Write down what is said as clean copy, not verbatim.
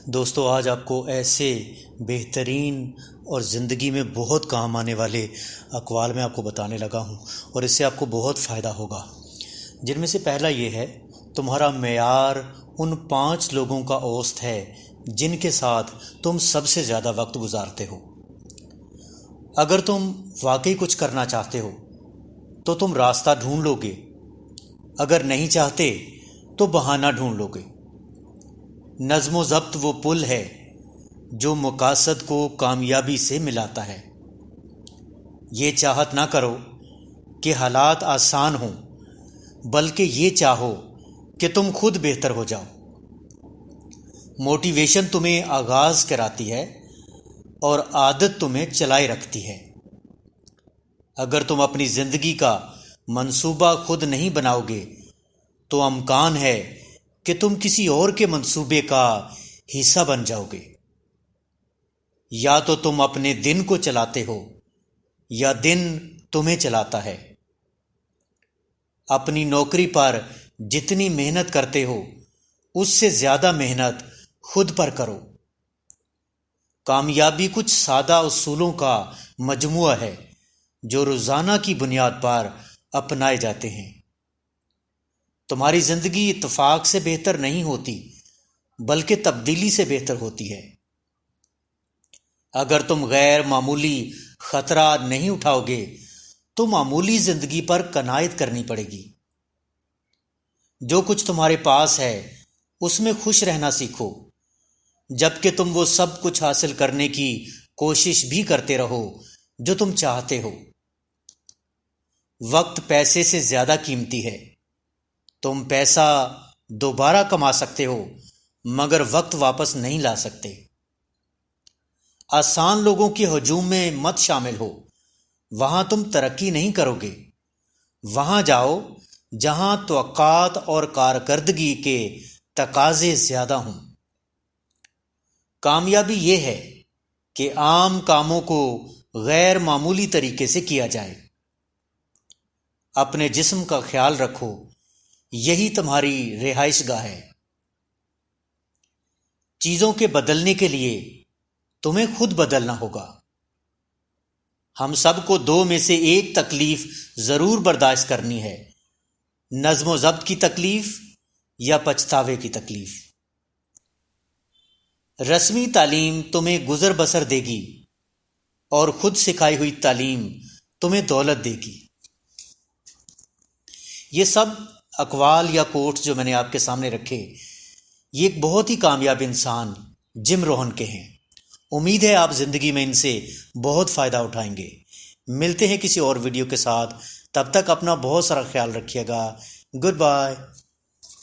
دوستو آج آپ کو ایسے بہترین اور زندگی میں بہت کام آنے والے اقوال میں آپ کو بتانے لگا ہوں اور اس سے آپ کو بہت فائدہ ہوگا، جن میں سے پہلا یہ ہے، تمہارا معیار ان 5 لوگوں کا اوسط ہے جن کے ساتھ تم سب سے زیادہ وقت گزارتے ہو۔ اگر تم واقعی کچھ کرنا چاہتے ہو تو تم راستہ ڈھونڈ لو گے، اگر نہیں چاہتے تو بہانہ ڈھونڈ لو گے۔ نظم و ضبط وہ پل ہے جو مقاصد کو کامیابی سے ملاتا ہے۔ یہ چاہت نہ کرو کہ حالات آسان ہوں، بلکہ یہ چاہو کہ تم خود بہتر ہو جاؤ۔ موٹیویشن تمہیں آغاز کراتی ہے اور عادت تمہیں چلائے رکھتی ہے۔ اگر تم اپنی زندگی کا منصوبہ خود نہیں بناؤ گے تو امکان ہے کہ تم کسی اور کے منصوبے کا حصہ بن جاؤ گے۔ یا تو تم اپنے دن کو چلاتے ہو یا دن تمہیں چلاتا ہے۔ اپنی نوکری پر جتنی محنت کرتے ہو اس سے زیادہ محنت خود پر کرو۔ کامیابی کچھ سادہ اصولوں کا مجموعہ ہے جو روزانہ کی بنیاد پر اپنائے جاتے ہیں۔ تمہاری زندگی اتفاق سے بہتر نہیں ہوتی، بلکہ تبدیلی سے بہتر ہوتی ہے۔ اگر تم غیر معمولی خطرہ نہیں اٹھاؤ گے تو معمولی زندگی پر قناعت کرنی پڑے گی۔ جو کچھ تمہارے پاس ہے اس میں خوش رہنا سیکھو، جبکہ تم وہ سب کچھ حاصل کرنے کی کوشش بھی کرتے رہو جو تم چاہتے ہو۔ وقت پیسے سے زیادہ قیمتی ہے۔ تم پیسہ دوبارہ کما سکتے ہو مگر وقت واپس نہیں لا سکتے۔ آسان لوگوں کے ہجوم میں مت شامل ہو، وہاں تم ترقی نہیں کرو گے۔ وہاں جاؤ جہاں توقعات اور کارکردگی کے تقاضے زیادہ ہوں۔ کامیابی یہ ہے کہ عام کاموں کو غیر معمولی طریقے سے کیا جائے۔ اپنے جسم کا خیال رکھو، یہی تمہاری رہائش گاہ ہے۔ چیزوں کے بدلنے کے لیے تمہیں خود بدلنا ہوگا۔ ہم سب کو 2 میں سے ایک تکلیف ضرور برداشت کرنی ہے، نظم و ضبط کی تکلیف یا پچھتاوے کی تکلیف۔ رسمی تعلیم تمہیں گزر بسر دے گی اور خود سکھائی ہوئی تعلیم تمہیں دولت دے گی۔ یہ سب اقوال یا کوٹس جو میں نے آپ کے سامنے رکھے، یہ ایک بہت ہی کامیاب انسان جم روہن کے ہیں۔ امید ہے آپ زندگی میں ان سے بہت فائدہ اٹھائیں گے۔ ملتے ہیں کسی اور ویڈیو کے ساتھ، تب تک اپنا بہت سارا خیال رکھیے گا۔ Good bye.